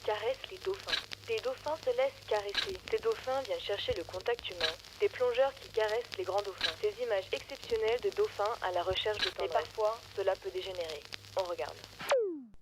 caressent les dauphins. Des dauphins se laissent caresser. Ces dauphins viennent chercher le contact humain. Des plongeurs qui caressent les grands dauphins. Ces images exceptionnelles de dauphins à la recherche de tendresse. Et parfois, cela peut dégénérer. On regarde.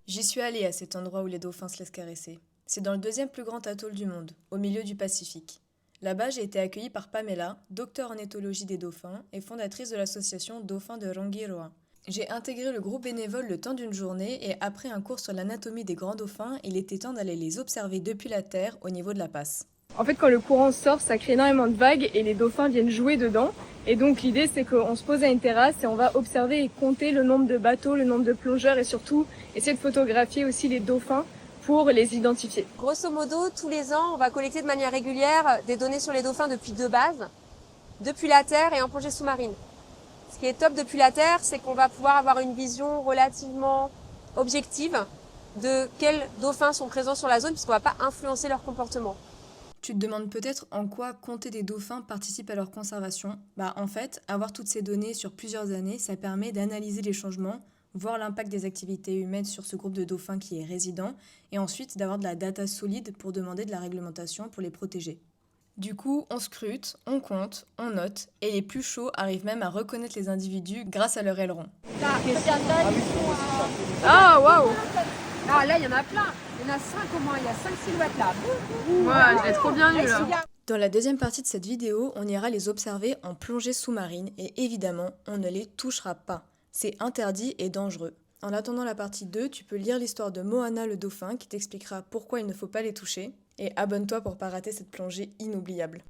J'y suis allée à cet endroit où les dauphins se laissent caresser. C'est dans le deuxième plus grand atoll du monde, au milieu du Pacifique. Là-bas, j'ai été accueillie par Pamela, docteure en éthologie des dauphins et fondatrice de l'association Dauphins de Rangiroa. J'ai intégré le groupe bénévole le temps d'une journée et après un cours sur l'anatomie des grands dauphins, il était temps d'aller les observer depuis la terre au niveau de la passe. En fait, quand le courant sort, ça crée énormément de vagues et les dauphins viennent jouer dedans. Et donc l'idée, c'est qu'on se pose à une terrasse et on va observer et compter le nombre de bateaux, le nombre de plongeurs et surtout essayer de photographier aussi les dauphins pour les identifier. Grosso modo, tous les ans, on va collecter de manière régulière des données sur les dauphins depuis 2 bases, depuis la terre et en plongée sous-marine. Ce qui est top depuis la terre, c'est qu'on va pouvoir avoir une vision relativement objective de quels dauphins sont présents sur la zone puisqu'on ne va pas influencer leur comportement. Tu te demandes peut-être en quoi compter des dauphins participe à leur conservation. En fait, avoir toutes ces données sur plusieurs années, ça permet d'analyser les changements, voir l'impact des activités humaines sur ce groupe de dauphins qui est résident, et ensuite d'avoir de la data solide pour demander de la réglementation pour les protéger. Du coup, on scrute, on compte, on note, et les plus chauds arrivent même à reconnaître les individus grâce à leur aileron. Ah, waouh! Ah, là, il y en a plein. Il y en a 5 au moins. Il y a 5 silhouettes là. Ouais, je l'ai trop bien eu là. Dans la deuxième partie de cette vidéo, on ira les observer en plongée sous-marine, et évidemment, on ne les touchera pas. C'est interdit et dangereux. En attendant la partie 2, tu peux lire l'histoire de Moana le dauphin qui t'expliquera pourquoi il ne faut pas les toucher. Et abonne-toi pour pas rater cette plongée inoubliable.